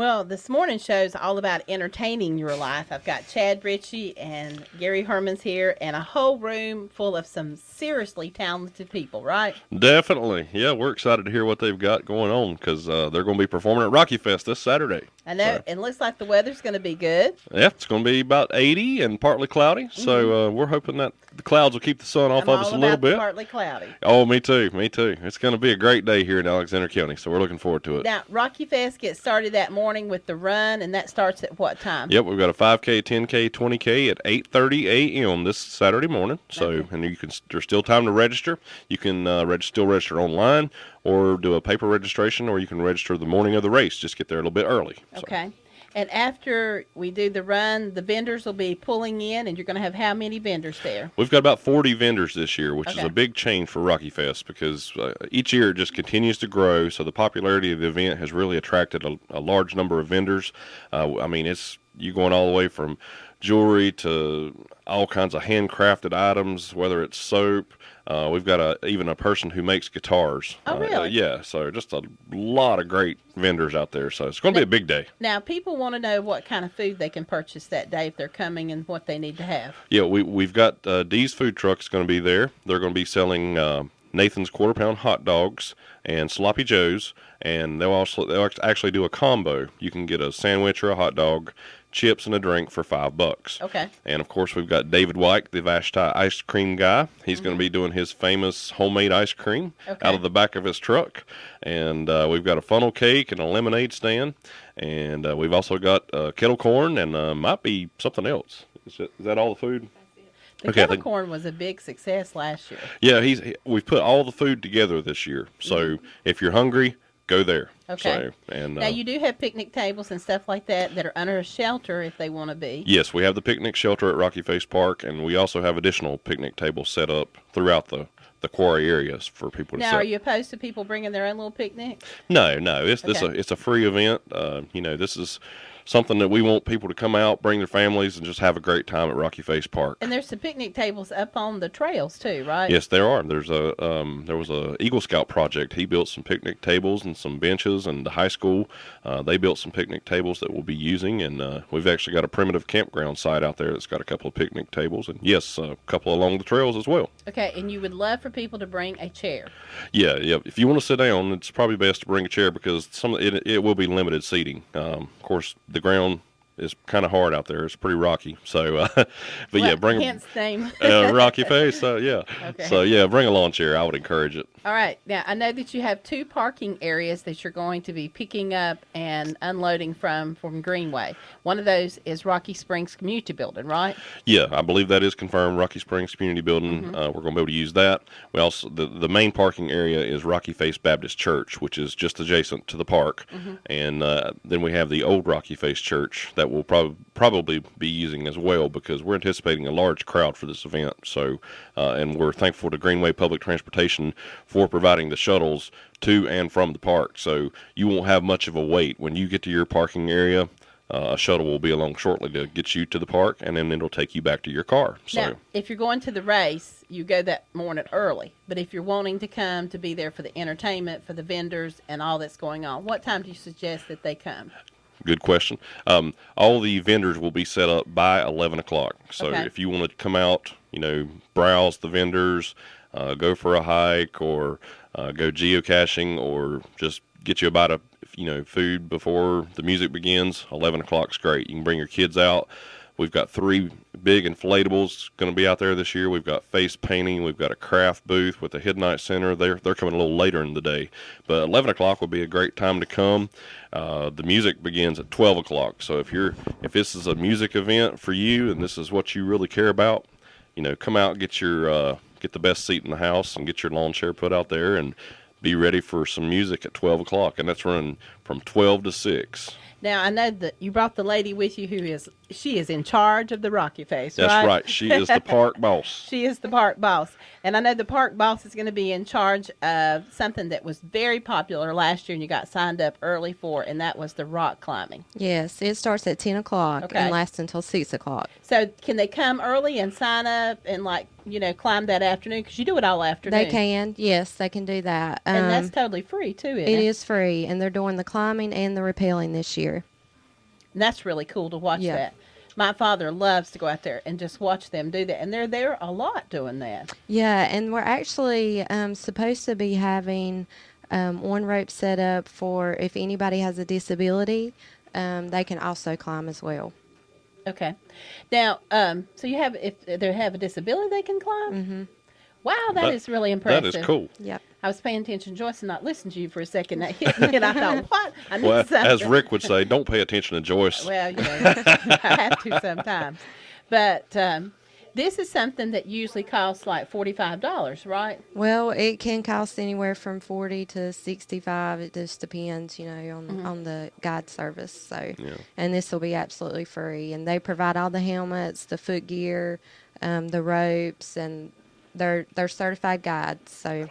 Well, this morning's show is all about entertaining your life. I've got Chad Ritchie and Gary Herman's here and a whole room full of some seriously talented people, right? Definitely. Yeah, we're excited to hear what they've got going on because they're going to be performing at RockyFest this Saturday. I know. So. It looks like the weather's going to be good. Yeah, it's going to be about 80 and partly cloudy. Mm-hmm. So we're hoping that the clouds will keep the sun off of us a little bit. Partly cloudy. Oh, me too. It's going to be a great day here in Alexander County, so we're looking forward to it. Now, RockyFest gets started that morning with the run, and that starts at what time? Yep, we've got a 5K, 10K, 20K at 8:30 a.m. this Saturday morning. So, okay. And there's still time to register. You can still register online or do a paper registration, or you can register the morning of the race. Just get there a little bit early. Okay. So. And after we do the run, the vendors will be pulling in, and you're going to have how many vendors there? We've got about 40 vendors this year, which is a big change for RockyFest because each year it just continues to grow. So the popularity of the event has really attracted a large number of vendors. It's you going all the way from jewelry to all kinds of handcrafted items, whether it's soap. We've got even a person who makes guitars. Oh, really? Yeah, so just a lot of great vendors out there. So it's going to be a big day. Now, people want to know what kind of food they can purchase that day if they're coming and what they need to have. Yeah, we've got Dee's Food Truck is going to be there. They're going to be selling Nathan's quarter-pound hot dogs and Sloppy Joe's, and they'll actually do a combo. You can get a sandwich or a hot dog, chips, and a drink for $5. Okay. And, of course, we've got David White, the Vashti ice cream guy. He's going to be doing his famous homemade ice cream out of the back of his truck. And we've got a funnel cake and a lemonade stand. And we've also got kettle corn and might be something else. Is that all the food? The kettle corn was a big success last year. Yeah, we've put all the food together this year. So if you're hungry, go there. Okay. Now, you do have picnic tables and stuff like that are under a shelter if they want to be. Yes, we have the picnic shelter at Rocky Face Park, and we also have additional picnic tables set up throughout the quarry areas for people to set. Now, are you opposed to people bringing their own little picnic? No. It's a free event. This is something that we want people to come out, bring their families, and just have a great time at Rocky Face Park. And there's some picnic tables up on the trails too, right? Yes, there are. There was a Eagle Scout project. He built some picnic tables and some benches, and the high school they built some picnic tables that we'll be using. And we've actually got a primitive campground site out there that's got a couple of picnic tables, and yes, a couple along the trails as well. Okay, and you would love for people to bring a chair. Yeah. If you want to sit down, it's probably best to bring a chair because it will be limited seating. Of course, the ground is kind of hard out there. It's pretty rocky. So, bring hence name. Rocky Face. Yeah. Okay. So yeah, bring a lawn chair. I would encourage it. All right. Now I know that you have 2 parking areas that you're going to be picking up and unloading from Greenway. One of those is Rocky Springs Community Building, right? Yeah, I believe that is confirmed. Rocky Springs Community Building. We're going to be able to use that. We also the main parking area is Rocky Face Baptist Church, which is just adjacent to the park, and then we have the old Rocky Face Church that we'll probably be using as well because we're anticipating a large crowd for this event. So, and we're thankful to Greenway Public Transportation for providing the shuttles to and from the park. So you won't have much of a wait. When you get to your parking area, a shuttle will be along shortly to get you to the park, and then it'll take you back to your car. So, now, if you're going to the race, you go that morning early. But if you're wanting to come to be there for the entertainment, for the vendors, and all that's going on, what time do you suggest that they come? Good question. All the vendors will be set up by 11 o'clock. So if you want to come out, browse the vendors, go for a hike, or go geocaching, or just get you a bite of food before the music begins, 11 o'clock's great. You can bring your kids out. We've got 3 big inflatables going to be out there this year. We've got face painting. We've got a craft booth with a Midnight Center. They're coming a little later in the day. But 11 o'clock will be a great time to come. The music begins at 12 o'clock. So if this is a music event for you and this is what you really care about, come out, get the best seat in the house and get your lawn chair put out there and be ready for some music at 12 o'clock. And that's running from 12 to 6. Now, I know that you brought the lady with you she is in charge of the Rocky Face, right? That's right. She is the park boss. She is the park boss. And I know the park boss is going to be in charge of something that was very popular last year and you got signed up early for, and that was the rock climbing. Yes, it starts at 10 o'clock and lasts until 6 o'clock. So can they come early and sign up and, climb that afternoon? Because you do it all afternoon. They can. Yes, they can do that. And that's totally free, too, isn't it? It is free, and they're doing the climbing and the rappelling this year. And that's really cool to watch that. My father loves to go out there and just watch them do that. And they're there a lot doing that. Yeah, and we're actually supposed to be having one rope set up for if anybody has a disability, they can also climb as well. Okay. Now, so you have, if they have a disability, they can climb? Mm-hmm. Wow, that is really impressive. That is cool. Yep. I was paying attention, Joyce, and not listening to you for a second. That hit me, and I thought, what? I need Well, something. as Rick would say, don't pay attention to Joyce. Well, you know, I have to sometimes. But this is something that usually costs like $45, right? Well, it can cost anywhere from $40 to $65. It just depends, you know, on the guide service. So, and this will be absolutely free. And they provide all the helmets, the foot gear, the ropes, and they're certified guides. So.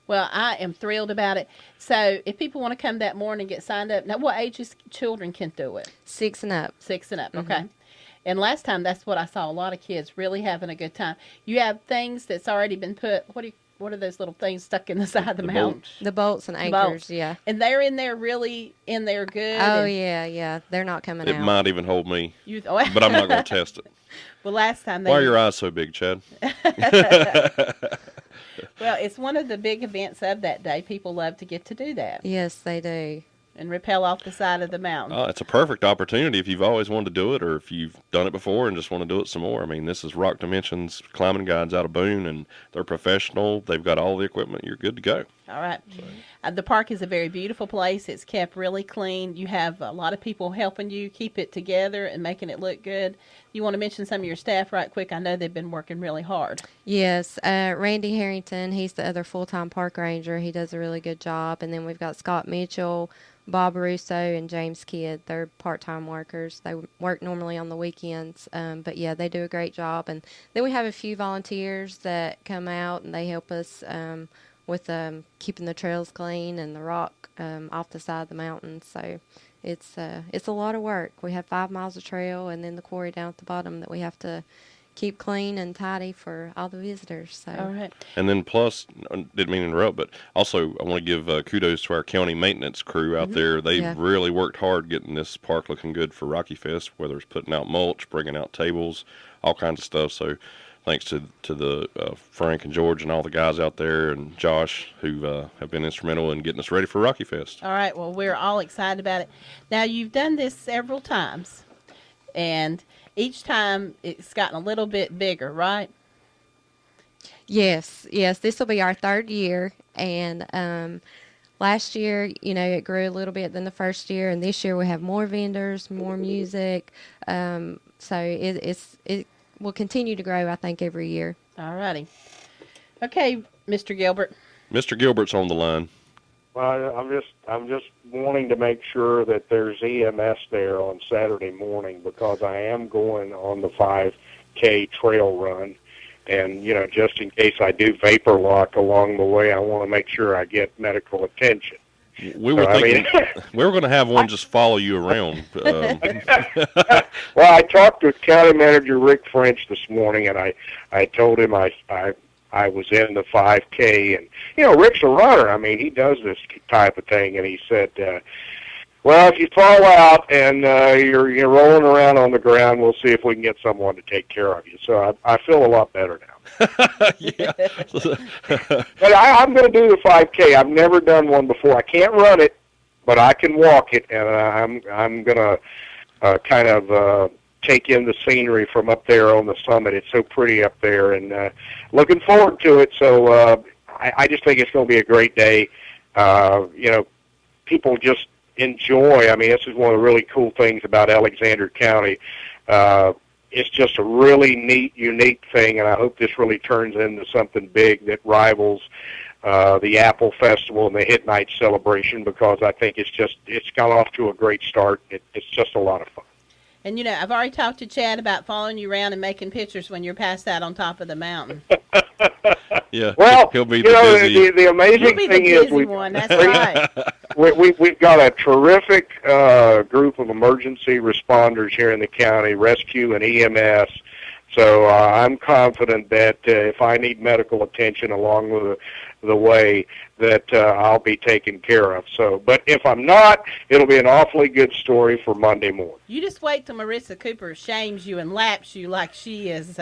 Well, I am thrilled about it. So, if people want to come that morning and get signed up, now what ages children can do it? 6 and up. 6 and up, okay. And last time, that's what I saw, a lot of kids really having a good time. You have things that's already been put, what are those little things stuck in the side of the mountain? The bolts and anchors, yeah. And they're in there really in there good. Oh, yeah. They're not coming out. It might even hold me, but I'm not going to test it. Well, last time Why are your eyes so big, Chad? Well, it's one of the big events of that day. People love to get to do that. Yes, they do. And rappel off the side of the mountain. It's a perfect opportunity if you've always wanted to do it or if you've done it before and just want to do it some more. I mean, this is Rock Dimensions Climbing Guides out of Boone, and they're professional. They've got all the equipment. You're good to go. All right. The park is a very beautiful place. It's kept really clean. You have a lot of people helping you keep it together and making it look good. You want to mention some of your staff right quick? I know they've been working really hard. Yes. Randy Harrington, he's the other full-time park ranger. He does a really good job. And then we've got Scott Mitchell, Bob Russo, and James Kidd. They're part-time workers. They work normally on the weekends. But, yeah, they do a great job. And then we have a few volunteers that come out, and they help us with keeping the trails clean and the rock off the side of the mountain. So it's a lot of work. We have 5 miles of trail and then the quarry down at the bottom that we have to keep clean and tidy for all the visitors. So. All right. And then plus, didn't mean to interrupt, but also I want to give kudos to our county maintenance crew out there. They've really worked hard getting this park looking good for RockyFest, whether it's putting out mulch, bringing out tables, all kinds of stuff. So thanks to the Frank and George and all the guys out there and Josh who have been instrumental in getting us ready for RockyFest. All right. Well, we're all excited about it. Now, you've done this several times, and each time it's gotten a little bit bigger, right? Yes. This will be our 3rd year, and last year, you know, it grew a little bit than the first year, and this year we have more vendors, more music, so it will continue to grow, I think, every year. All righty. Okay, Mr. Gilbert. Mr. Gilbert's on the line. Well, I'm just wanting to make sure that there's EMS there on Saturday morning because I am going on the 5K trail run. And, you know, just in case I do vapor lock along the way, I want to make sure I get medical attention. We were thinking we were going to have one just follow you around. Well, I talked to County Manager Rick French this morning, and I told him I was in the 5K, and you know, Rick's a runner. I mean, he does this type of thing, and he said, "Well, if you fall out and you're rolling around on the ground, we'll see if we can get someone to take care of you." So I feel a lot better now. Yeah. But I'm going to do the 5K. I've never done one before. I can't run it, but I can walk it, and I'm going to kind of take in the scenery from up there on the summit. It's so pretty up there, and looking forward to it. So I just think it's going to be a great day. You know, people just enjoy. I mean, this is one of the really cool things about Alexander County. It's just a really neat, unique thing, and I hope this really turns into something big that rivals the Apple Festival and the Hit Night celebration, because I think it's gone off to a great start. It's just a lot of fun. And, you know, I've already talked to Chad about following you around and making pictures when you're passed out on top of the mountain. Yeah, well, he'll be the amazing thing is we've got a terrific group of emergency responders here in the county, rescue and EMS. So I'm confident that if I need medical attention along with the way that I'll be taken care of. So, but if I'm not, it'll be an awfully good story for Monday morning. You just wait till Marissa Cooper shames you and laps you like she is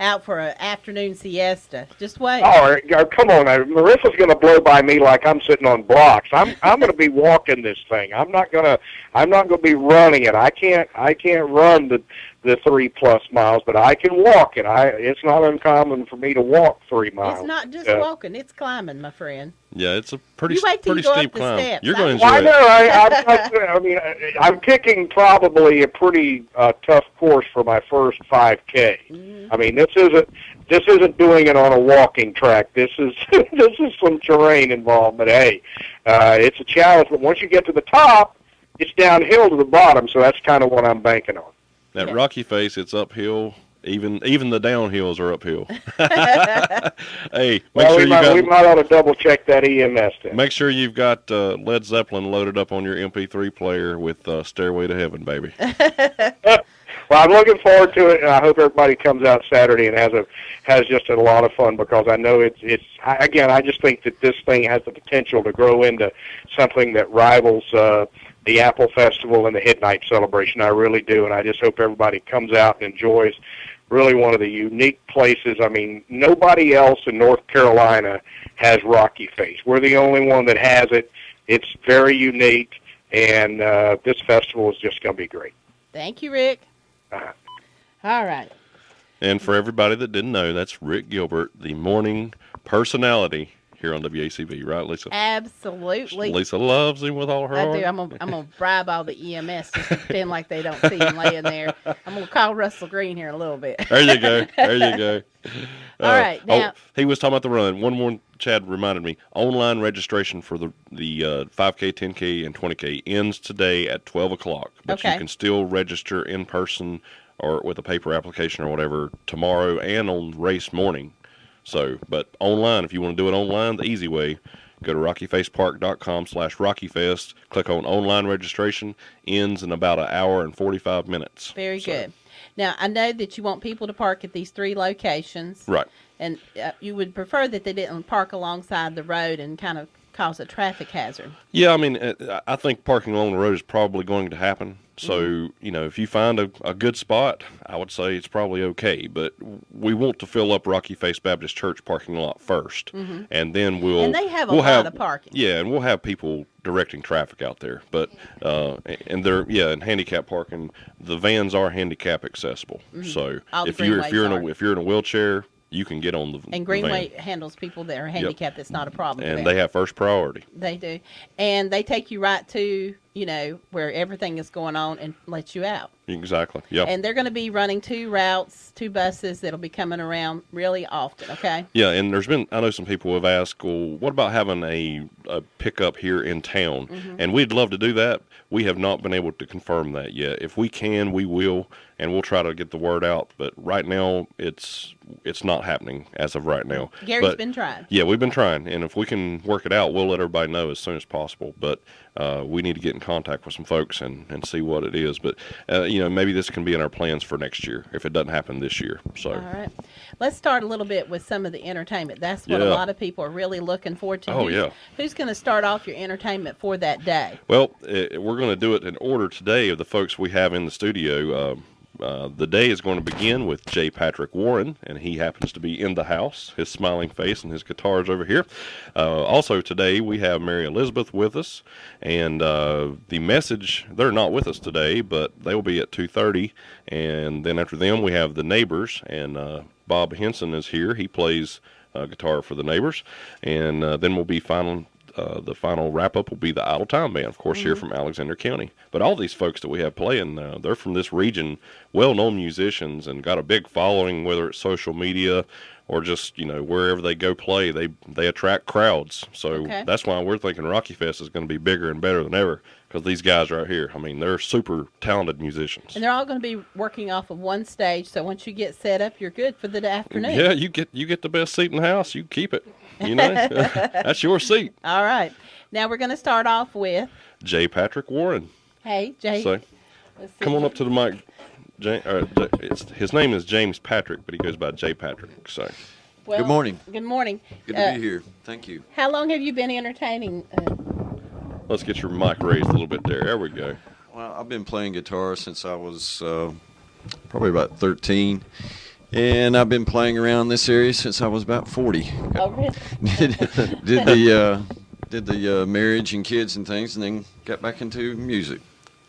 out for an afternoon siesta. Just wait. Oh, come on! Marissa's going to blow by me like I'm sitting on blocks. I'm going to be walking this thing. I'm not going to be running it. I can't run the 3+ miles, but I can walk it. It's not uncommon for me to walk 3 miles. It's not just walking; it's climbing, my friend. Yeah, it's a pretty you wait till pretty you go steep up the climb. steps. You're going to enjoy I it. know. I'm picking probably a pretty tough course for my first 5K. Mm-hmm. I mean, this isn't doing it on a walking track. This is some terrain involved. But hey, it's a challenge. But once you get to the top, it's downhill to the bottom. So that's kind of what I'm banking on. That Rocky Face, it's uphill. Even the downhills are uphill. Hey, we might ought to double check that EMS then. Make sure you've got Led Zeppelin loaded up on your MP3 player with Stairway to Heaven, baby. Well, I'm looking forward to it, and I hope everybody comes out Saturday and has just a lot of fun, because I know I just think that this thing has the potential to grow into something that rivals the Apple Festival and the Hit Night celebration. I really do, and I just hope everybody comes out and enjoys really one of the unique places. I mean, nobody else in North Carolina has Rocky Face. We're the only one that has it. It's very unique, and this festival is just going to be great. Thank you, Rick. All right. And for everybody that didn't know, that's Rick Gilbert, the morning personality here on WACB, right, Lisa? Absolutely. Lisa loves him with all her heart. I do. I'm gonna bribe all the EMS to pretend like they don't see him laying there. I'm gonna call Russell Green here in a little bit. There you go. There you go. All right. Now, he was talking about the run. One more, Chad reminded me. Online registration for the 5K, 10K, and 20K ends today at 12 o'clock. But you can still register in person or with a paper application or whatever tomorrow and on race morning. So, but online, if you want to do it online, the easy way, go to rockyfacepark.com/rockyfest, click on online registration, ends in about an hour and 45 minutes. Very good. Now, I know that you want people to park at these 3 locations. Right. And you would prefer that they didn't park alongside the road and kind of cause a traffic hazard. Yeah, I mean, I think parking along the road is probably going to happen. So, if you find a good spot, I would say it's probably okay. But we want to fill up Rocky Face Baptist Church parking lot first. Mm-hmm. And then And they have a lot of parking. Yeah, and we'll have people directing traffic out there. But, and and handicap parking, the vans are handicap accessible. Mm-hmm. So if you're in a wheelchair, you can get on the And Greenway handles people that are handicapped. That's not a problem. And they have first priority. They do. And they take you right to, where everything is going on and let you out. Exactly. Yeah. And they're going to be running 2 routes, 2 buses that'll be coming around really often, okay? Yeah, and I know some people have asked, well, what about having a pickup here in town? Mm-hmm. And we'd love to do that. We have not been able to confirm that yet. If we can, we will, and we'll try to get the word out. But right now, it's not happening as of right now. Gary's been trying. Yeah, we've been trying, and if we can work it out, we'll let everybody know as soon as possible. But we need to get in contact with some folks and see what it is. But, maybe this can be in our plans for next year if it doesn't happen this year. So. All right. Let's start a little bit with some of the entertainment. That's what a lot of people are really looking forward to. Oh, Who's going to start off your entertainment for that day? Well, we're going to do it in order today of the folks we have in the studio. The day is going to begin with J. Patrick Warren, and he happens to be in the house, his smiling face and his guitar's over here. Also today we have Mary Elizabeth with us, and the Message, they're not with us today, but they will be at 2:30, and then after them we have the Neighbors, and Bob Henson is here. He plays guitar for the Neighbors, and then we'll be the final wrap-up will be the Idle Time Band, of course, here from Alexander County. But all these folks that we have playing, they're from this region, well-known musicians, and got a big following, whether it's social media or just, wherever they go play, they attract crowds. So that's why we're thinking RockyFest is going to be bigger and better than ever, because these guys right here, I mean, they're super talented musicians. And they're all going to be working off of one stage, so once you get set up, you're good for the afternoon. Yeah, you get the best seat in the house, you keep it. That's your seat. All right. Now we're going to start off with J. Patrick Warren. Hey, Jay. So, come on up to the mic. His name is James Patrick, but he goes by J. Patrick. So, Well, Good morning. Good morning. Good to be here. Thank you. How long have you been entertaining? Let's get your mic raised a little bit there. There we go. Well, I've been playing guitar since I was probably about 13, and I've been playing around this area since I was about 40. Oh, really? did the marriage and kids and things, and then got back into music.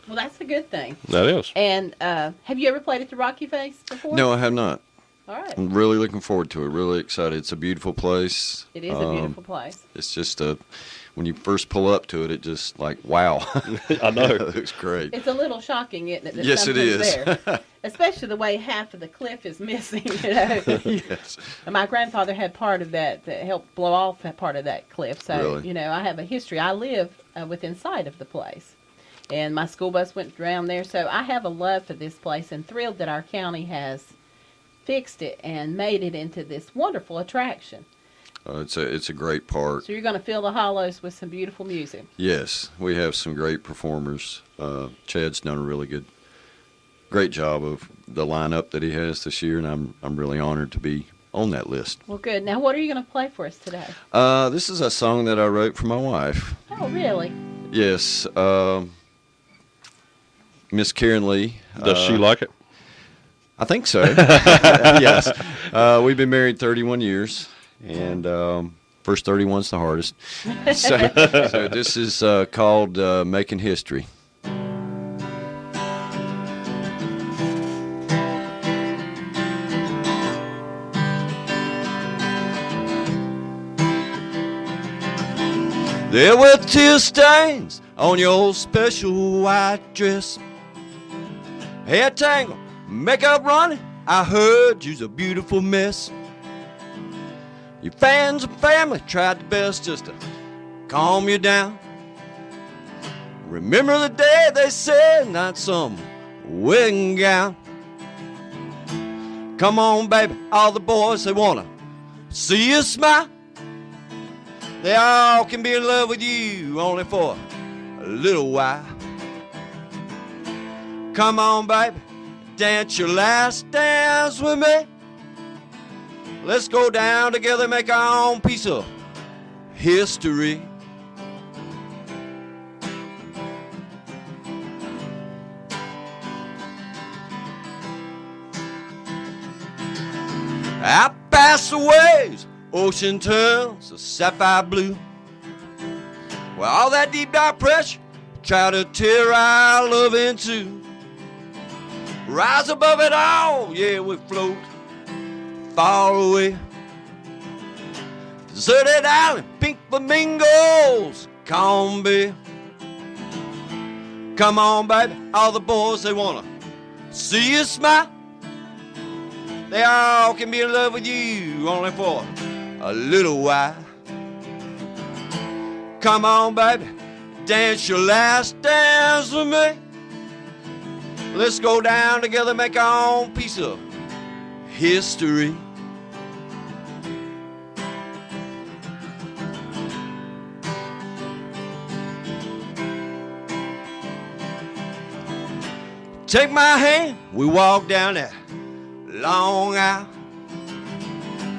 Well, that's a good thing. That is. And have you ever played at the RockyFest before? No, I have not. All right. I'm really looking forward to it. Really excited. It's a beautiful place. It is a beautiful place. It's just when you first pull up to it, it just like, wow. I know. It looks great. It's a little shocking, isn't it? That Yes, it something's is. There. Especially the way half of the cliff is missing, you know. Yes. And my grandfather had part of that helped blow off that part of that cliff. So, Really? you know, I have a history. I live within sight of the place. And my school bus went around there. So I have a love for this place and thrilled that our county has fixed it and made it into this wonderful attraction. It's a great park. So you're going to fill the hollows with some beautiful music. Yes, we have some great performers. Chad's done a great job of the lineup that he has this year, and I'm really honored to be on that list. Well, good. Now, what are you going to play for us today? This is a song that I wrote for my wife. Oh, really? Yes, Miss Karen Lee. Does she like it? I think so. Yes. We've been married 31 years, and first 31's the hardest. So this is called Making History. There were tear stains on your special white dress. Hair tangle, makeup running, I heard you's a beautiful mess. Your fans and family tried their best just to calm you down. Remember the day they said not some wedding gown. Come on, baby, all the boys, they wanna see you smile. They all can be in love with you only for a little while. Come on, baby, dance your last dance with me. Let's go down together, make our own piece of history. I pass the waves, ocean turns to sapphire blue. Well, all that deep dark pressure try to tear our love in two. Rise above it all, yeah, we float far away. Deserted island, pink flamingos, calm bay. Come on, baby, all the boys, they wanna see you smile. They all can be in love with you only for a little while. Come on, baby, dance your last dance with me. Let's go down together, make our own piece of history. Take my hand, we walk down that long aisle.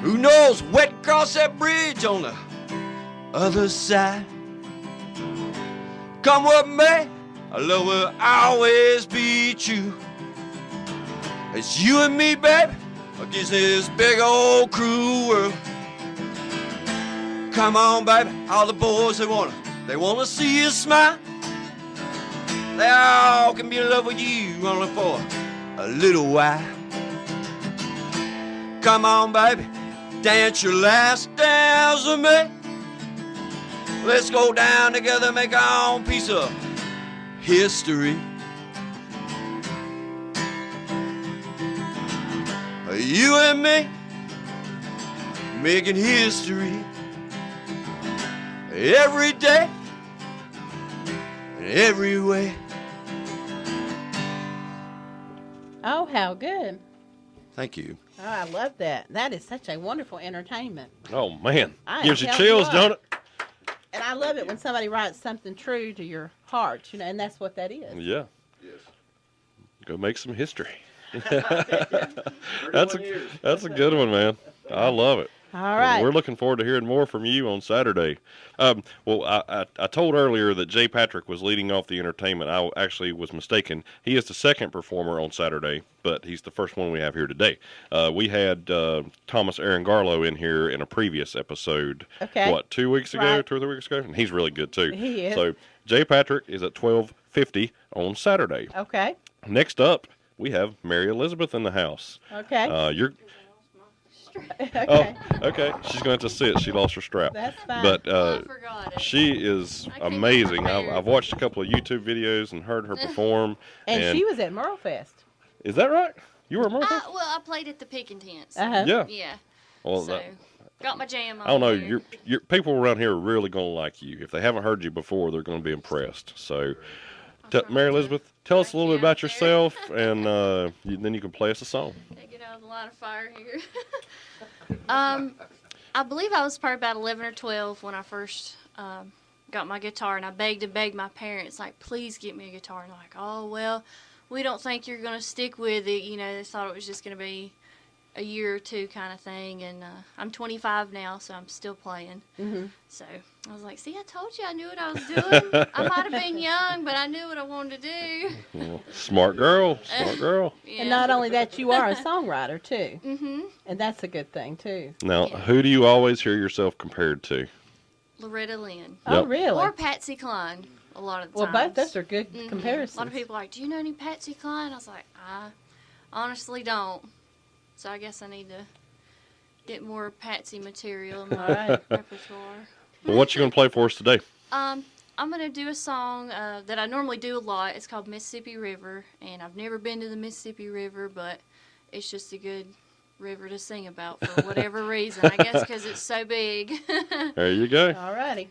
Who knows what cross that bridge on the other side? Come what may, our love will always be true. It's you and me, baby, against this big old cruel world. Come on, baby, all the boys, they wanna see you smile. They all can be in love with you only for a little while. Come on, baby, dance your last dance with me. Let's go down together, make our own piece of history. You and me making history every day, every way. Oh, how good. Thank you. Oh, I love that. That is such a wonderful entertainment. Oh, man. I Gives you am chills, telling you don't it? And I love it when somebody writes something true to your heart, you know, and that's what that is. Yeah. Yes. Go make some history. That's a good one, man. I love it. All right. We're looking forward to hearing more from you on Saturday. Well, I told earlier that Jay Patrick was leading off the entertainment. I actually was mistaken. He is the second performer on Saturday, but he's the first one we have here today. We had Thomas Aaron Garlow in here in a previous episode. Okay. What, 2 weeks ago, Right. 2 or 3 weeks ago? And he's really good, too. He is. So Jay Patrick is at 12:50 on Saturday. Okay. Next up, we have Mary Elizabeth in the house. Okay. You're... Okay. Oh, okay. She's going to have to sit. She lost her strap. That's fine. But I forgot it. she is I came amazing. prepared. I've watched a couple of YouTube videos and heard her perform. and she was at Merlefest. Is that right? You were a Murphy? Well, I played at the Pickin' Tents. Uh-huh. Yeah. Yeah. Well, So, got my jam on. I don't know. there. Your people around here are really going to like you. If they haven't heard you before, they're going to be impressed. So, Mary Elizabeth, tell us a little bit about yourself, and then you can play us a song. Get out of the line of fire here. I believe I was probably about 11 or 12 when I first got my guitar, and I begged and begged my parents, like, please get me a guitar. And they're like, oh, well, we don't think you're going to stick with it. You know, they thought it was just going to be a year or two kind of thing. And I'm 25 now, so I'm still playing. Mm-hmm. So I was like, see, I told you I knew what I was doing. I might have been young, but I knew what I wanted to do. Well, smart girl. Smart girl. Yeah. And not only that, you are a songwriter, too. Mm-hmm. And that's a good thing, too. Now, Yeah. who do you always hear yourself compared to? Loretta Lynn. Oh, Yep. really? Or Patsy Cline, a lot of the Well, times. both those are good Mhm. comparisons. A lot of people are like, do you know any Patsy Cline? I was like, I honestly don't. So I guess I need to get more Patsy material in my All right. repertoire. Well, what you going to play for us today? I'm going to do a song that I normally do a lot. It's called Mississippi River, and I've never been to the Mississippi River, but it's just a good river to sing about for whatever reason. I guess because it's so big. There you go. All righty.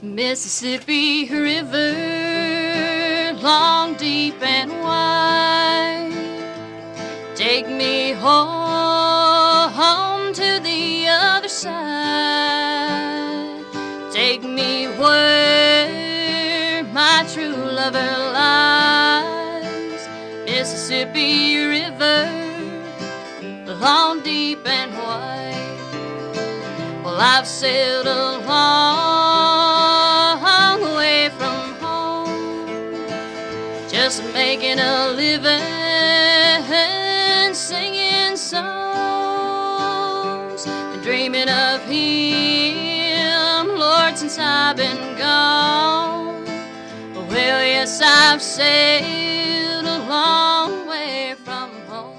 Mississippi River, long, deep, and wide, take me home to the other side. Take me where my true lover lies. Mississippi River, long, deep, and wide. Well, I've sailed a long way from home, just making a living, singing songs, and dreaming of him, Lord, since I've been gone. Well, yes, I've sailed a long way from home.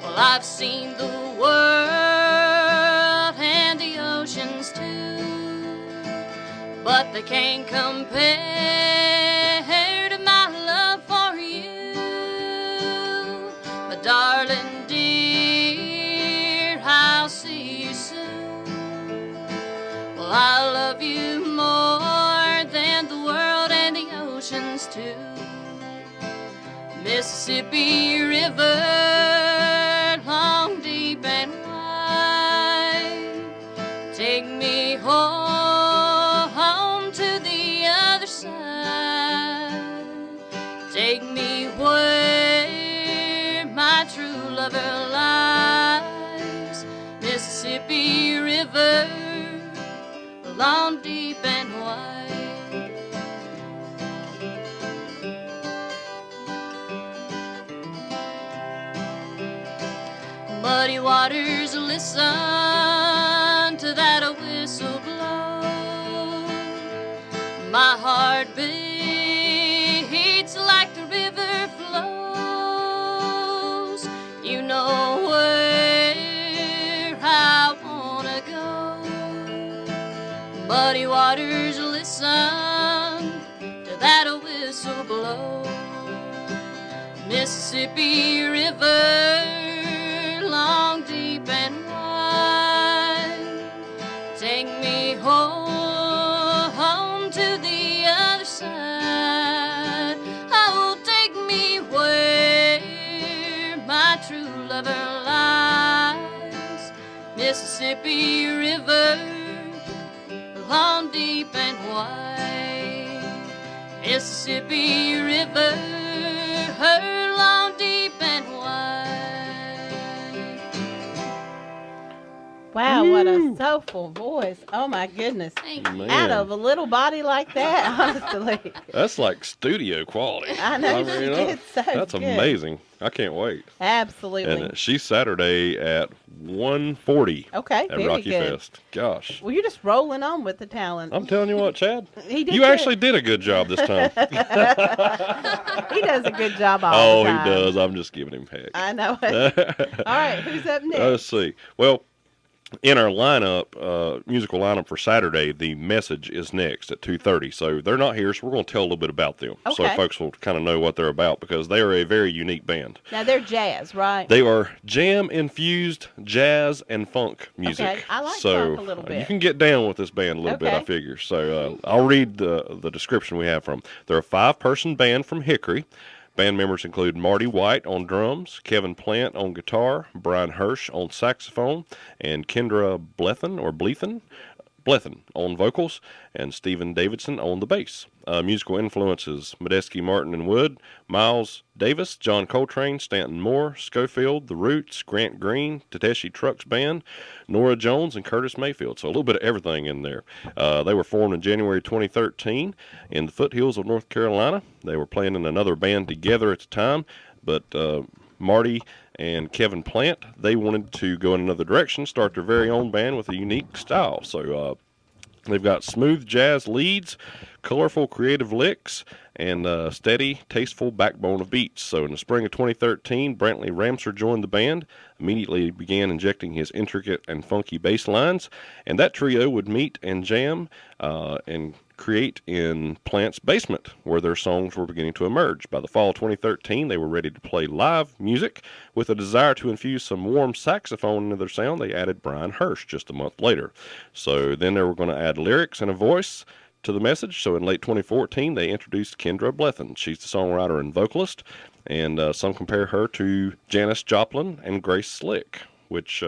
Well, I've seen the world and the oceans too, but they can't compare to my love for you. My darling dear, I'll see you soon. Well, I love you more than the world and the oceans too. Mississippi River, long, deep, and wide, take me home to the other side. Take me where my true lover lies. Mississippi River, long, deep, and wide. Muddy waters, listen to that whistle blow. My heart beats like the river flows. You know where I wanna go. Muddy waters, listen to that whistle blow. Mississippi River, long, deep, and wide, take me home to the other side. Oh, take me where my true lover lies. Mississippi River, long, deep, and wide. Mississippi River, her long, deep, and wide. Wow, what a soulful voice. Oh, my goodness. Thank you. Man. Out of a little body like that, honestly. That's like studio quality. I know, she did so That's good. amazing. I can't wait. Absolutely. And she's Saturday at 1:40 Okay, at very good. RockyFest. Gosh. Well, you're just rolling on with the talent. I'm telling you what, Chad. He did You good. actually did a good job this time. He does a good job all the Oh, time. he does. I'm just giving him heck. I know it. All right, who's up next? Let's see. Well, in our lineup, musical lineup for Saturday, the Message is next at 2:30. So they're not here, so we're going to tell a little bit about them, so Okay. folks will kind of know what they're about, because they are a very unique band. Now, they're jazz, right? They are jam-infused jazz and funk music. Okay, I like so funk a little bit. You can get down with this band a little bit, I Okay. figure. So I'll read the description we have from them. They're a 5-person band from Hickory. Band members include Marty White on drums, Kevin Plant on guitar, Brian Hirsch on saxophone, and Kendra Blethyn on vocals, and Stephen Davidson on the bass. Musical influences: Medeski, Martin and Wood, Miles Davis, John Coltrane, Stanton Moore, Schofield, The Roots, Grant Green, Tateshi Trucks Band, Nora Jones, and Curtis Mayfield. So a little bit of everything in there. They were formed in January 2013 in the foothills of North Carolina. They were playing in another band together at the time, but Marty and Kevin Plant, they wanted to go in another direction, start their very own band with a unique style. So they've got smooth jazz leads, colorful creative licks, and steady, tasteful backbone of beats. So in the spring of 2013, Brantley Ramser joined the band, immediately began injecting his intricate and funky bass lines, and that trio would meet and jam and create in Plant's basement, where their songs were beginning to emerge. By the fall of 2013, they were ready to play live music. With a desire to infuse some warm saxophone into their sound, they added Brian Hirsch just a month later. So then they were going to add lyrics and a voice to the Message. So in late 2014, they introduced Kendra Blethyn. She's the songwriter and vocalist, and some compare her to Janis Joplin and Grace Slick, which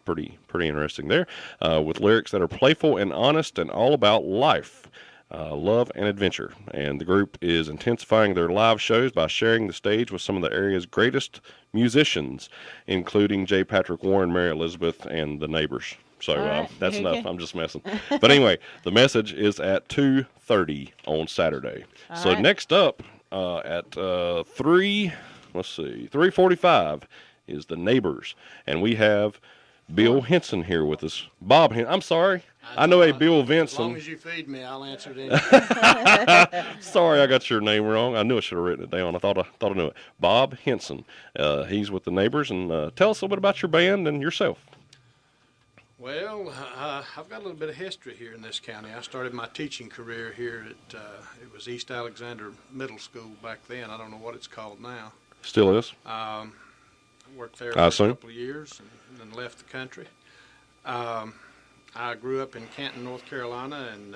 pretty interesting there, with lyrics that are playful and honest and all about life, love, and adventure. And the group is intensifying their live shows by sharing the stage with some of the area's greatest musicians, including J. Patrick Warren, Mary Elizabeth, and the Neighbors. So right, that's very enough. good. I'm just messing. But anyway, the Message is at 2:30 on Saturday. So right. next up at 3:45 is the Neighbors, and we have Bill Henson here with us. Bob Henson. I'm sorry. I know a Bill As long Vinson. as you feed me, I'll answer it. Sorry, I got your name wrong. I knew I should have written it down. I thought I knew it. Bob Henson. He's with the Neighbors, and tell us a little bit about your band and yourself. Well, I've got a little bit of history here in this county. I started my teaching career here at it was East Alexander Middle School back then. I don't know what it's called now. Still is. I worked there I for a assume. couple of years and then left the country. I grew up in Canton, North Carolina, and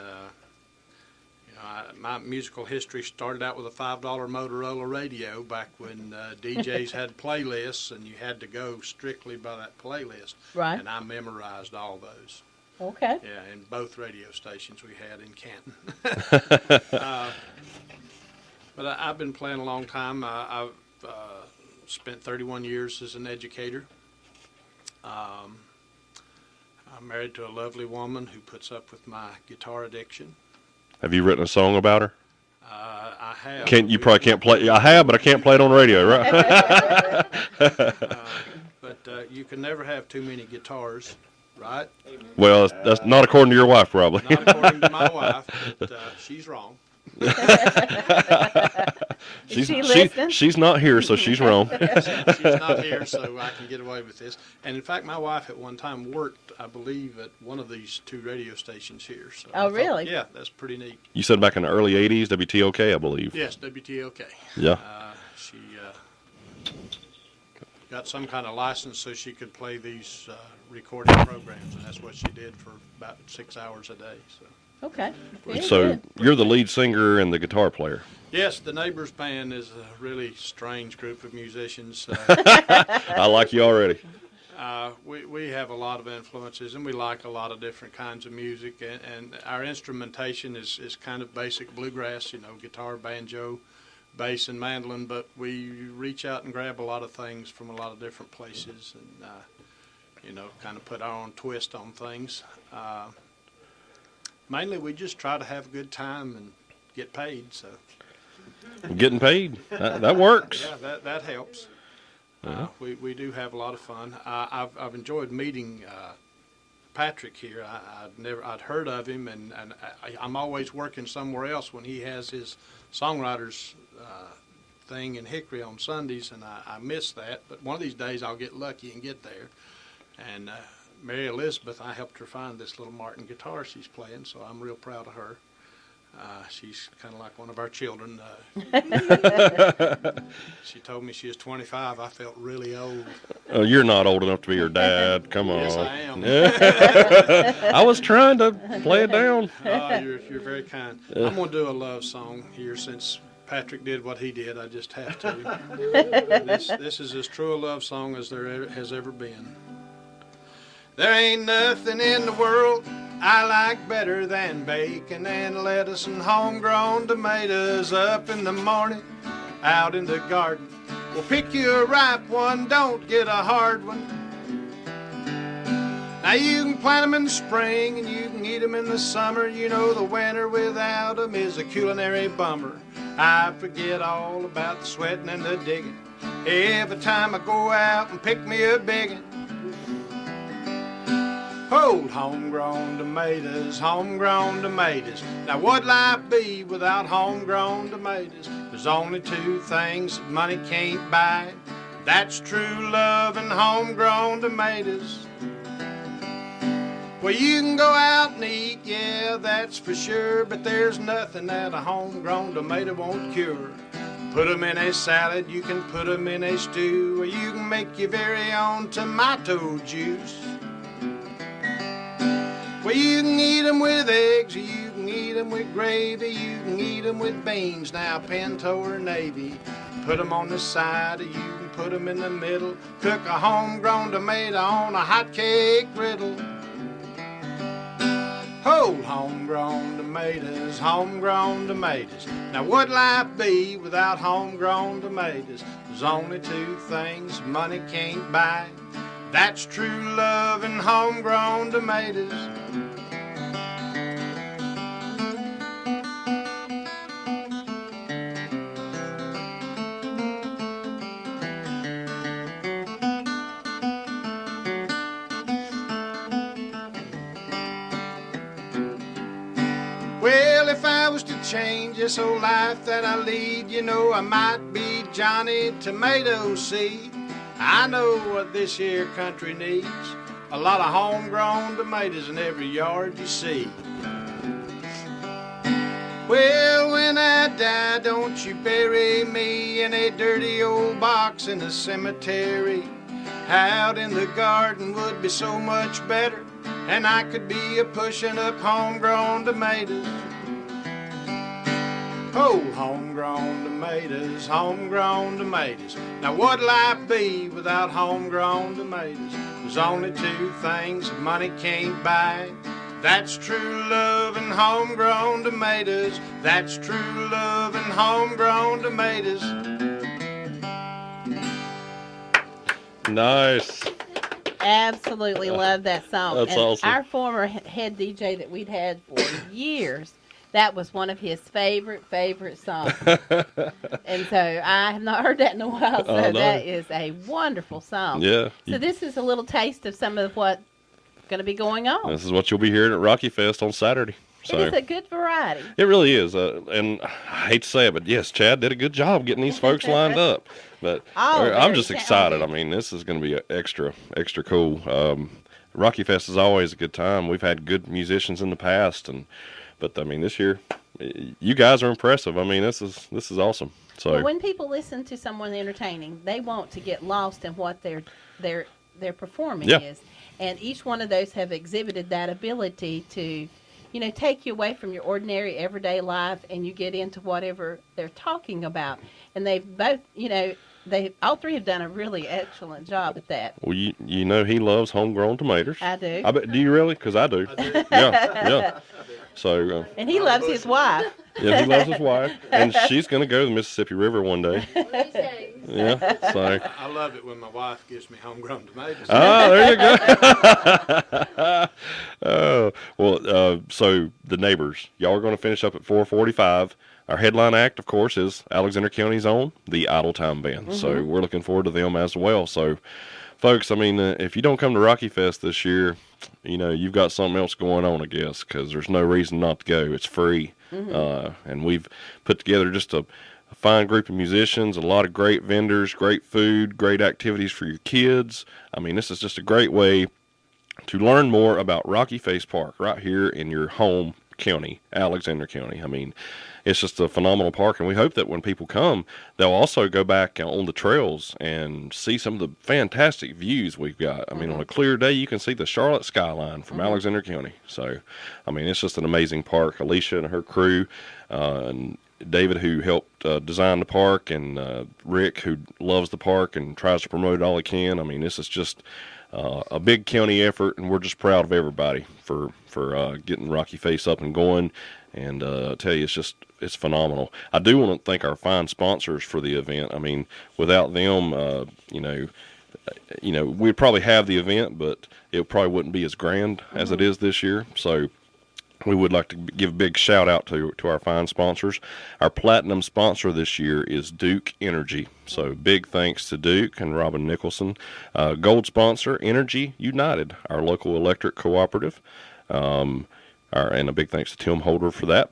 my musical history started out with a $5 Motorola radio back when DJs had playlists, and you had to go strictly by that playlist. Right. And I memorized all those. Okay. Yeah, in both radio stations we had in Canton. But I've been playing a long time. I've spent 31 years as an educator. I'm married to a lovely woman who puts up with my guitar addiction. Have you written a song about her? I have. You probably can't play. I have, but I can't play it on radio, right? But you can never have too many guitars, right? Well, that's not according to your wife, probably. Not according to my wife, but she's wrong. Is she listening? She's not here, so she's wrong. She's not here, so I can get away with this. And in fact, my wife at one time worked, I believe, at one of these two radio stations here. So Oh, really? Yeah, that's pretty neat. You said back in the early 80s, WTOK, I believe. Yes, WTOK. Yeah. She got some kind of license so she could play these recording programs, and that's what she did for about 6 hours a day. So. Okay. Very So good. you're the lead singer and the guitar player. Yes, the Neighbors Band is a really strange group of musicians. I like you already. We have a lot of influences, and we like a lot of different kinds of music, and our instrumentation is kind of basic bluegrass, guitar, banjo, bass, and mandolin, but we reach out and grab a lot of things from a lot of different places and, kind of put our own twist on things. Mainly, we just try to have a good time and get paid, so. Getting paid, that works. Yeah, that helps. We do have a lot of fun. I've enjoyed meeting Patrick here. I'd heard of him, and I'm always working somewhere else when he has his songwriters thing in Hickory on Sundays, and I miss that. But one of these days I'll get lucky and get there. And Mary Elisabeth, I helped her find this little Martin guitar she's playing, so I'm real proud of her. She's kind of like one of our children. She told me she was 25. I felt really old. Oh, you're not old enough to be her dad. Come on. Yes, I am. I was trying to play it down. Oh, you're very kind. I'm going to do a love song here since Patrick did what he did. I just have to. This is as true a love song as there has ever been. There ain't nothing in the world I like better than bacon and lettuce and homegrown tomatoes up in the morning, out in the garden. Well, pick you a ripe one, don't get a hard one. Now you can plant them in the spring and you can eat them in the summer. You know the winter without them is a culinary bummer. I forget all about the sweating and the digging every time I go out and pick me a biggin. Old homegrown tomatoes, homegrown tomatoes. Now what'd life be without homegrown tomatoes? There's only two things that money can't buy. That's true love and homegrown tomatoes. Well, you can go out and eat, yeah, that's for sure, but there's nothing that a homegrown tomato won't cure. Put 'em in a salad, you can put 'em in a stew, or you can make your very own tomato juice. Well, you can eat 'em with eggs, or you can eat 'em with gravy, you can eat 'em with beans, now pinto or navy. Put 'em on the side, or you can put 'em in the middle. Cook a homegrown tomato on a hot cake griddle. Whole homegrown tomatoes, homegrown tomatoes. Now what'd life be without homegrown tomatoes? There's only two things money can't buy. That's true love and homegrown tomatoes. Well, if I was to change this old life that I lead, you know I might be Johnny Tomato Seed. I know what this here country needs, a lot of homegrown tomatoes in every yard you see. Well, when I die, don't you bury me in a dirty old box in the cemetery. Out in the garden would be so much better, and I could be a pushing up homegrown tomatoes. Oh, homegrown tomatoes, homegrown tomatoes. Now what'd life be without homegrown tomatoes? There's only two things that money can't buy. That's true love and homegrown tomatoes. That's true love and homegrown tomatoes. Nice. Absolutely love that song. That's and awesome. Our former head DJ that we'd had for years, that was one of his favorite songs. And so I have not heard that in a while, so Oh, no. that is a wonderful song. Yeah. So this is a little taste of some of what's going to be going on. This is what you'll be hearing at RockyFest on Saturday. So It is a good variety. it really is. And I hate to say it, but yes, Chad did a good job getting these folks lined up. But Oh, I'm very just excited. talented. I mean, this is going to be extra cool. RockyFest is always a good time. We've had good musicians in the past, but I mean, this year, you guys are impressive. I mean, this is awesome. So Well, when people listen to someone entertaining, they want to get lost in what their performing Yeah. is. And each one of those have exhibited that ability to, take you away from your ordinary everyday life and you get into whatever they're talking about. And they've both, all three have done a really excellent job at that. Well, you know he loves homegrown tomatoes. I do. I bet. Do you really? Because I do. I do. Yeah. So. And he loves his wife. Yeah, he loves his wife, and she's going to go to the Mississippi River one day. Yeah, so. I love it when my wife gives me homegrown tomatoes. Ah, there you go. So the neighbors, y'all are going to finish up at 4:45. Our headline act, of course, is Alexander County's own, the Idle Time Band. Mm-hmm. So we're looking forward to them as well. So, folks, I mean, if you don't come to RockyFest this year, you know, you've got something else going on, I guess, because there's no reason not to go. It's free. Mm-hmm. And we've put together just a fine group of musicians, a lot of great vendors, great food, great activities for your kids. I mean, this is just a great way to learn more about Rocky Face Park right here in your home county, Alexander County. I mean, it's just a phenomenal park, and we hope that when people come, they'll also go back on the trails and see some of the fantastic views we've got. I mean, on a clear day, you can see the Charlotte skyline from Alexander County. So, I mean, it's just an amazing park. Alisha and her crew, and David, who helped design the park, and Rick, who loves the park and tries to promote it all he can. I mean, this is just a big county effort, and we're just proud of everybody for getting Rocky Face up and going. And I tell you, it's phenomenal. I do want to thank our fine sponsors for the event. I mean, without them, you know, we'd probably have the event, but it probably wouldn't be as grand as it is this year. So we would like to give a big shout out to our fine sponsors. Our platinum sponsor this year is Duke Energy. So big thanks to Duke and Robin Nicholson. Gold sponsor, Energy United, our local electric cooperative. And a big thanks to Tim Holder for that.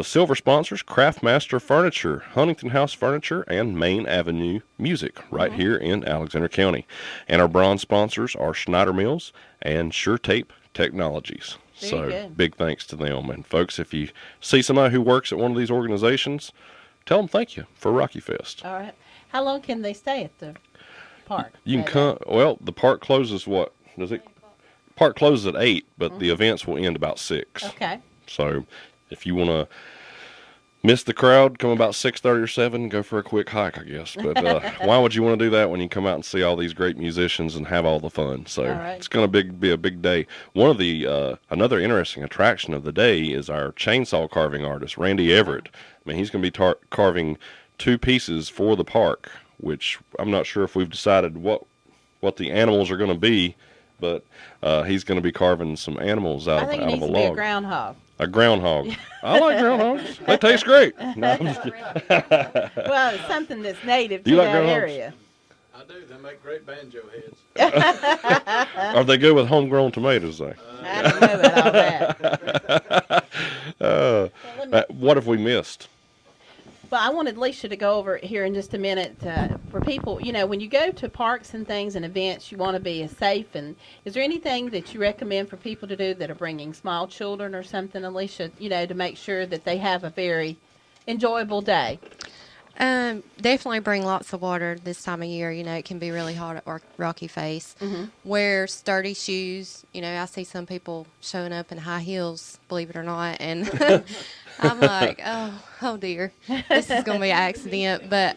Silver sponsors, Craftmaster Furniture, Huntington House Furniture, and Main Avenue Music right here in Alexander County. And our bronze sponsors are Schneider Mills and Sure Tape Technologies. So big thanks to them. And folks, if you see somebody who works at one of these organizations, tell them thank you for RockyFest. All right. How long can they stay at the park? You can come. Well, the park closes what? Does it? Park closes at 8, but the events will end about 6. Okay. So if you want to miss the crowd, come about 6:30 or 7, go for a quick hike, I guess. But why would you want to do that when you come out and see all these great musicians and have all the fun? So it's going to be a big day. One of the another interesting attraction of the day is our chainsaw carving artist, Randy Everett. I mean, he's going to be carving 2 pieces for the park, which I'm not sure if we've decided what the animals are going to be. But he's going to be carving some animals out of a log. I think it needs to be a groundhog. A groundhog. I like groundhogs. They taste great. No, I'm just kidding. Well, it's something that's native to that area. I do. They make great banjo heads. Are they good with homegrown tomatoes, though? I don't know about all that. What have we missed? Well, I wanted Alicia to go over it here in just a minute for people. You know, when you go to parks and things and events, you want to be safe. And is there anything that you recommend for people to do that are bringing small children or something, Alicia, you know, to make sure that they have a very enjoyable day? Definitely bring lots of water this time of year. You know, it can be really hot at Rocky Face. Mm-hmm. Wear sturdy shoes. You know, I see some people showing up in high heels, believe it or not, and I'm like, oh dear, this is going to be an accident. But,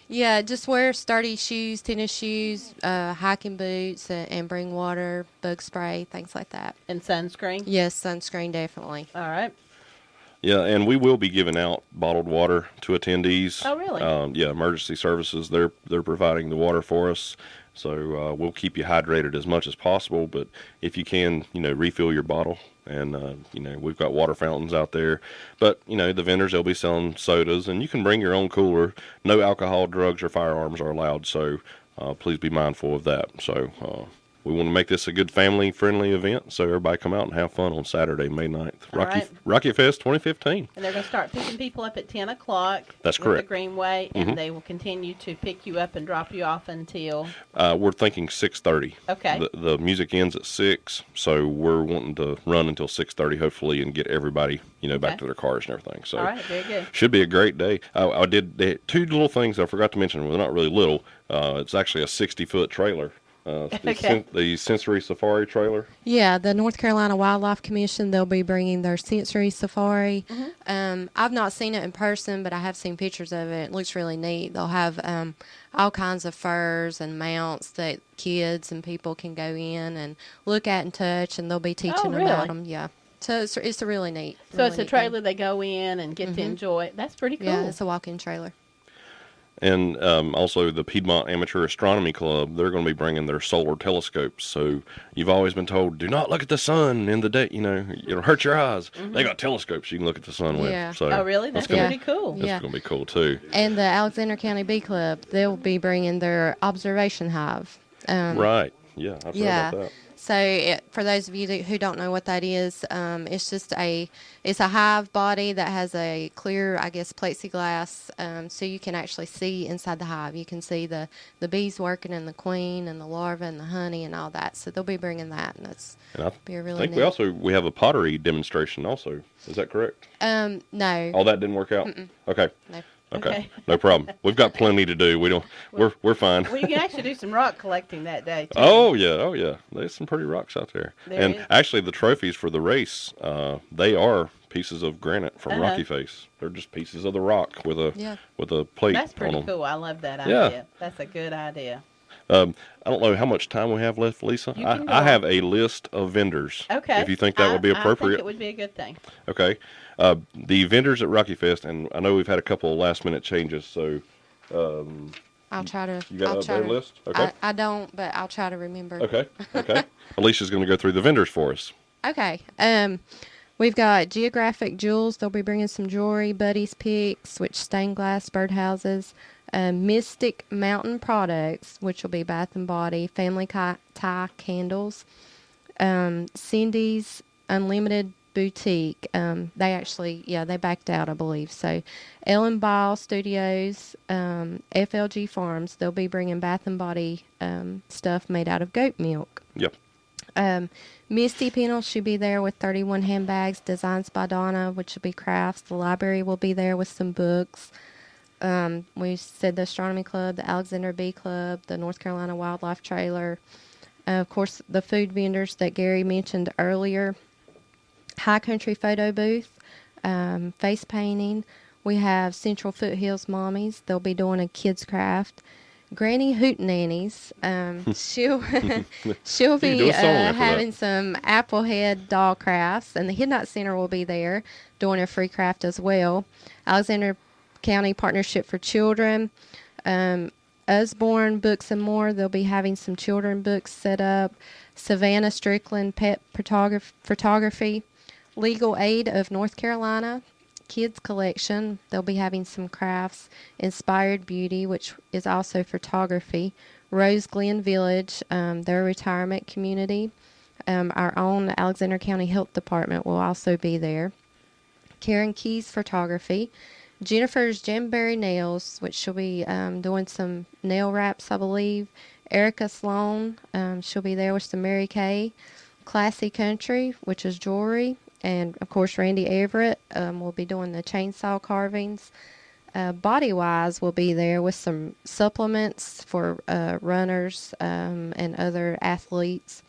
yeah, just wear sturdy shoes, tennis shoes, hiking boots, and bring water, bug spray, things like that. And sunscreen? Yes, sunscreen, definitely. All right. Yeah, and we will be giving out bottled water to attendees. Oh, really? Yeah, emergency services, they're providing the water for us. So we'll keep you hydrated as much as possible. But if you can, you know, refill your bottle. And, you know, we've got water fountains out there. But, you know, the vendors, they'll be selling sodas. And you can bring your own cooler. No alcohol, drugs, or firearms are allowed. So please be mindful of that. So we want to make this a good family-friendly event, so everybody come out and have fun on Saturday, May 9th. RockyFest 2015. And they're going to start picking people up at 10 o'clock. That's correct. The Greenway, and they will continue to pick you up and drop you off until? We're thinking 6:30. Okay. The music ends at 6, so we're wanting to run until 6:30, hopefully, and get everybody, you know, back to their cars and everything. So all right, very good. Should be a great day. They 2 little things I forgot to mention. Well, not really little. It's actually a 60-foot trailer The sensory safari trailer. Yeah, the North Carolina Wildlife Commission, they'll be bringing their sensory safari. I've not seen it in person, but I have seen pictures of it. It looks really neat. They'll have all kinds of furs and mounts that kids and people can go in and look at and touch, and they'll be teaching about them. Yeah. So it's a really neat. So it's a trailer they go in and get to enjoy. That's pretty cool. Yeah, it's a walk-in trailer. And also the Piedmont Amateur Astronomy Club, they're going to be bringing their solar telescopes. So you've always been told, do not look at the sun in the day, it'll hurt your eyes. They got telescopes you can look at the sun Yeah. with. So Oh, really? That's pretty cool. That's going to be cool, too. And the Alexander County Bee Club, they'll be bringing their observation hive. Right. Yeah, I've heard about that. So for those of you who don't know what that is, it's just it's a hive body that has a clear, I guess, plexiglass, so you can actually see inside the hive. You can see the bees working and the queen and the larva and the honey and all that. So they'll be bringing that, and that's be a really I think we have a pottery demonstration also. Is that correct? No. All that didn't work out? Okay. No. Okay. No problem. We've got plenty to do. We're fine. Well, you can actually do some rock collecting that day, too. Oh yeah. There's some pretty rocks out there. There is. Actually, the trophies for the race, they are pieces of granite from Rocky Face. They're just pieces of the rock with a plate That's pretty on them. cool. I love that Yeah. idea. That's a good idea. I don't know how much time we have left, Lisa. You can go I on. have a list of vendors. Okay. If you think that would be I think appropriate. it would be a good thing. Okay. The vendors at RockyFest, and I know we've had a couple of last-minute changes, so I'll try to. you got I'll their list? Okay. I don't, but I'll try to remember. Okay. Alicia's going to go through the vendors for us. Okay. We've got Geographic Jewels. They'll be bringing some jewelry. Buddy's Picks, which stained glass birdhouses. Mystic Mountain Products, which will be Bath and Body. Family Tie Candles. Cindy's Unlimited Boutique. They backed out, I believe. So, Ellen Ball Studios, FLG Farms. They'll be bringing Bath and Body stuff made out of goat milk. Yep. Misty Pennell should be there with 31 handbags, designs by Donna, which will be crafts. The library will be there with some books. We said the Astronomy Club, the Alexander Bee Club, the North Carolina Wildlife Trailer. Of course, the food vendors that Gary mentioned earlier. High Country Photo Booth, face painting. We have Central Foothills Mommies. They'll be doing a kids craft. Granny Hootenannies. She'll be having some Applehead doll crafts, and the Hidnot Center will be there doing a free craft as well. Alexander County Partnership for Children. Usborne Books and More. They'll be having some children books set up. Savannah Strickland Pet Photography. Legal Aid of North Carolina. Kids Collection. They'll be having some crafts. Inspired Beauty, which is also photography. Rose Glen Village, their retirement community. Our own Alexander County Health Department will also be there. Karen Keys Photography. Jennifer's Jamberry Nails, which she'll be doing some nail wraps, I believe. Erica Sloan, she'll be there with some Mary Kay. Classy Country, which is jewelry. And, of course, Randy Everett will be doing the chainsaw carvings. Body Wise will be there with some supplements for runners and other athletes.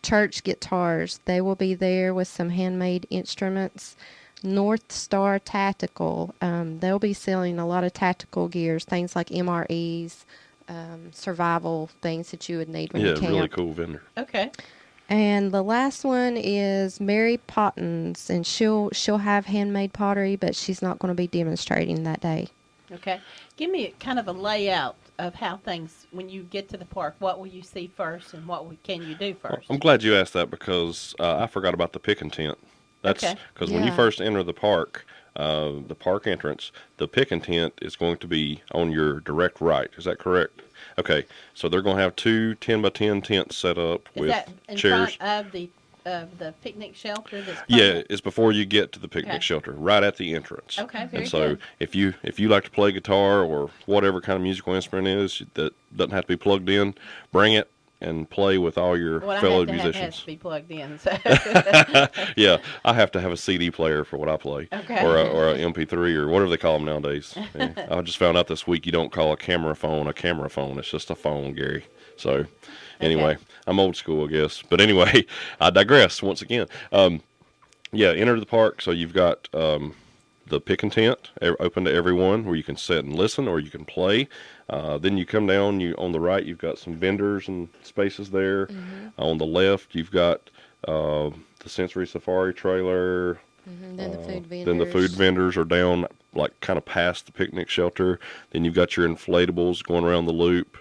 Church Guitars, they will be there with some handmade instruments. North Star Tactical, they'll be selling a lot of tactical gears, things like MREs, survival things that you would need when you camp. Yeah, really cool vendor. Okay. And the last one is Mary Pottins, and she'll have handmade pottery, but she's not going to be demonstrating that day. Okay. Give me kind of a layout of how things, when you get to the park, what will you see first and what can you do first? I'm glad you asked that because I forgot about the pick and tent. That's because when you first enter the park entrance, the pick and tent is going to be on your direct right. Is that correct? Okay, so they're going to have 2 10-by-10 tents set up with chairs. Is that in front of the picnic shelter? Yeah, it's before you get to the picnic shelter, right at the entrance. Okay, very And so good. if you like to play guitar or whatever kind of musical instrument it is that doesn't have to be plugged in, bring it and play with all your fellow musicians. Has to be plugged in. So. Yeah, I have to have a CD player for what I play, Okay. or a MP3 or whatever they call them nowadays. Yeah. I just found out this week you don't call a camera phone. It's just a phone, Gary. So, Anyway, I'm old school, I guess. But anyway, I digress once again. Enter the park. So you've got the pick and tent open to everyone where you can sit and listen or you can play. Then you come down, on the right, you've got some vendors and spaces there. On the left, you've got the Sensory Safari trailer. Then the food vendors. Then the food vendors are down, like, kind of past the picnic shelter. Then you've got your inflatables going around the loop.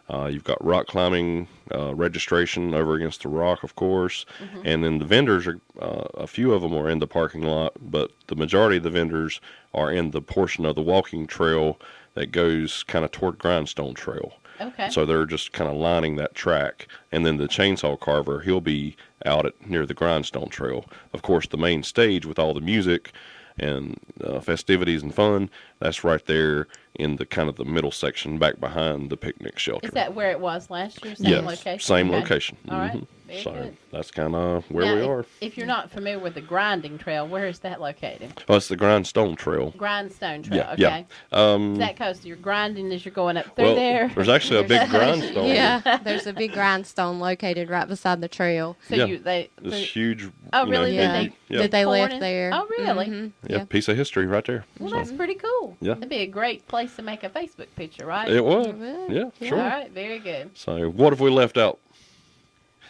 You've got rock climbing registration over against the rock, of course. And then the vendors, are a few of them are in the parking lot, but the majority of the vendors are in the portion of the walking trail that goes kind of toward Grindstone Trail. Okay. So they're just kind of lining that track. And then the chainsaw carver, he'll be out near the Grindstone Trail. Of course, the main stage with all the music and festivities and fun, that's right there in the kind of the middle section back behind the picnic shelter. Is that where it was last year? Same location? Same location. All right. Very So good. that's kind of where Now, we are. If you're not familiar with the grinding trail, where is that located? Oh, it's the Grindstone Trail. Grindstone trail. Yeah, okay. Is that because you're grinding as you're going up through there? There's actually a big grindstone. Yeah, there's a big grindstone located right beside the trail. So This huge. Oh, really? Yeah. That they left pouring? there. Oh, really? Mm-hmm. Piece of history right there. Well, So, that's pretty cool. Yeah. That'd be a great place to make a Facebook picture, right? it was. would. Yeah, sure. All right. Very good. So what have we left out?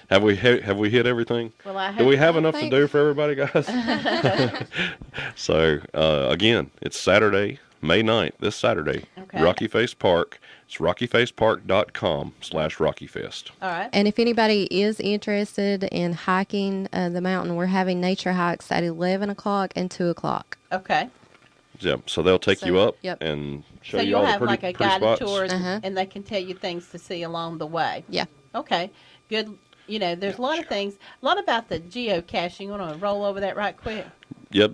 Have we hit everything? Well, I hope Do we have I enough to think- do for everybody, guys? So, again, it's Saturday, May 9th, this Saturday. Okay. RockyFest Park. It's rockyfacepark.com/RockyFest. All right. And if anybody is interested in hiking the mountain, we're having nature hikes at 11 o'clock and 2 o'clock. Okay. Yeah, so they'll take you up Yep. and show So you you'll all the have pretty, like a pretty guided spots. tour, Uh-huh. and they can tell you things to see along the way. Yeah. Okay. Good. You know, there's a lot of things. A lot about the geocaching. You want to roll over that right quick? Yep.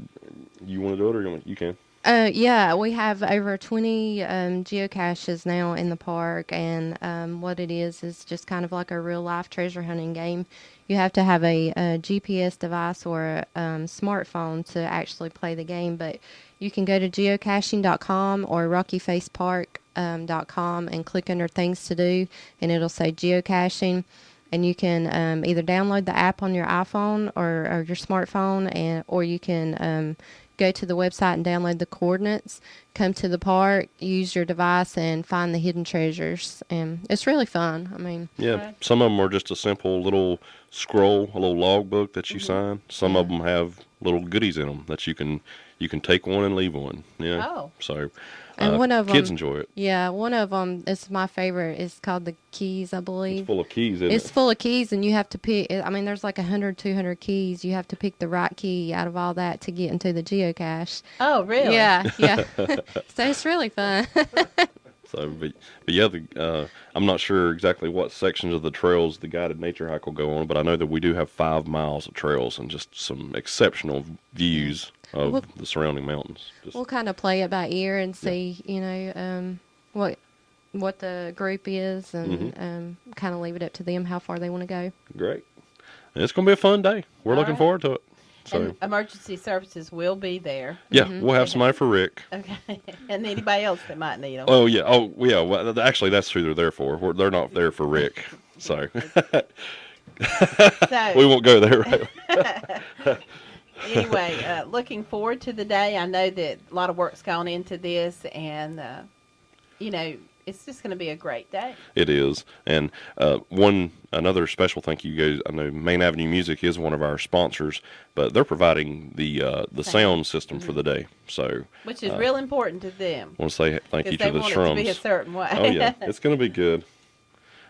You want to do it or you can? Yeah, we have over 20 geocaches now in the park, and what it is just kind of like a real life treasure hunting game. You have to have a GPS device or a smartphone to actually play the game, but you can go to geocaching.com or rockyfacepark.com and click under things to do, and it'll say geocaching. And you can either download the app on your iPhone or your smartphone, or you can go to the website and download the coordinates, come to the park, use your device, and find the hidden treasures. And it's really fun. I mean, Yeah, some of them are just a simple little scroll, a little logbook that you sign. Some of them have little goodies in them that you can take one and leave one. Yeah. Oh. So and one of kids them, enjoy it. Yeah, one of them is my favorite. It's called the keys, I believe. It's full of keys, isn't It's it? full of keys, and you have to pick. I mean, there's like 100, 200 keys. You have to pick the right key out of all that to get into the geocache. Oh, really? Yeah, yeah. So it's really fun. So, but yeah, I'm not sure exactly what sections of the trails the guided nature hike will go on, but I know that we do have 5 miles of trails and just some exceptional views of the surrounding mountains. We'll kind of play it by ear and see, what the group is, and kind of leave it up to them how far they want to go. Great. And it's going to be a fun day. We're All looking right. forward to it. So, And emergency services will be there. yeah, we'll have somebody for Rick. Okay. And anybody else that might need them. Oh, yeah. Oh, yeah. Well, actually, that's who they're there for. They're not there for Rick. So, So, we won't go there. Right? anyway, looking forward to the day. I know that a lot of work's gone into this, and, it's just going to be a great day. It is. And another special thank you guys. I know Main Avenue Music is one of our sponsors, but they're providing the sound system for the day. So, Which is real important to them. I want to say thank you Because to they the want it to be a Shrums. certain way. Oh yeah, it's going to be good.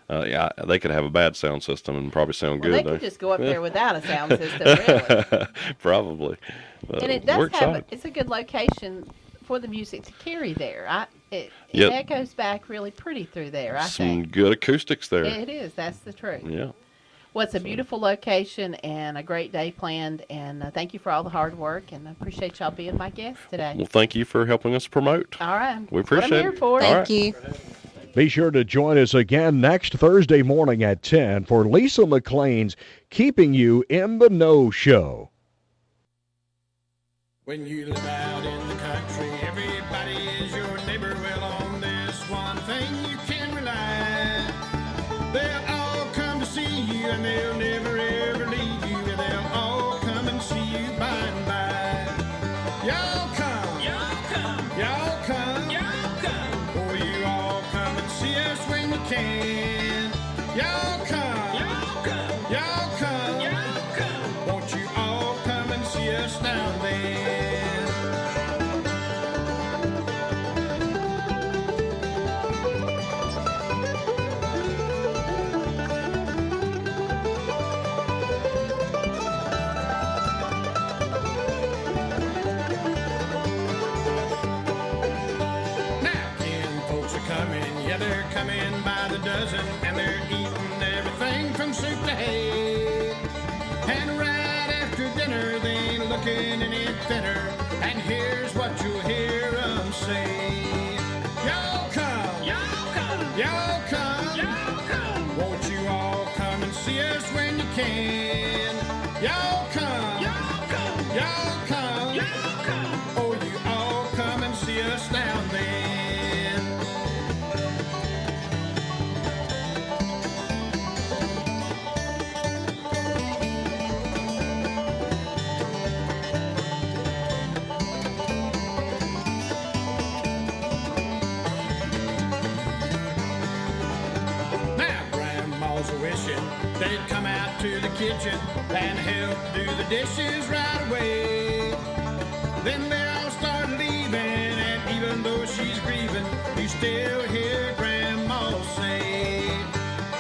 Yeah, they could have a bad sound system and probably sound Well, good they though. could just go up there without a sound system, really. Probably. And it we're does have, excited. it's a good location for the music to carry there. It Yep. echoes back really pretty through there, I Some think. good acoustics there. It is. That's the truth. Yeah. Well, it's a beautiful location and a great day planned. And thank you for all the hard work. And I appreciate y'all being my guest today. Well, thank you for helping us promote. All right. We That's what appreciate I'm here it. for. All Thank right. you. Be sure to join us again next Thursday morning at 10 for Lisa McLain's Keeping You in the Know show. When you live out in the country, everybody is your neighbor. Well, on this one thing you can rely. They'll all come to and they'll never ever leave you. Yeah, they'll all come and see you by and by. Y'all come, y'all come, y'all come, y'all come. Oh, you all come and see us when you can. Y'all come, y'all come, y'all come, y'all come. Won't you all come and see us now and then? Yeah, they're coming by the dozen, and they're eating everything from soup to hay. And right after dinner, they ain't looking any thinner. And here's what you'll hear them say. Y'all come, y'all come, y'all come, y'all come. Won't you all come and see us when you can? Y'all come, y'all come, y'all come, y'all come. Oh, you all come and see us now and then. They'd come out to the kitchen and help do the dishes right away. Then they all start leaving, and even though she's grieving, you still hear Grandma say,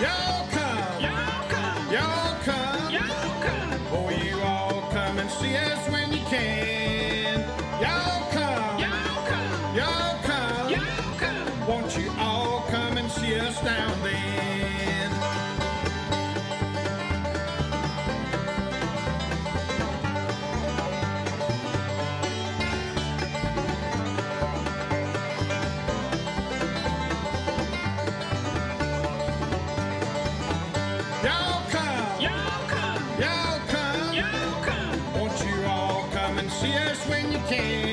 y'all come, y'all come, y'all come, y'all come. Oh, you all come and see us when you can. Y'all come, y'all come, y'all come, y'all come. Won't you all come and see us down then? See us when you can.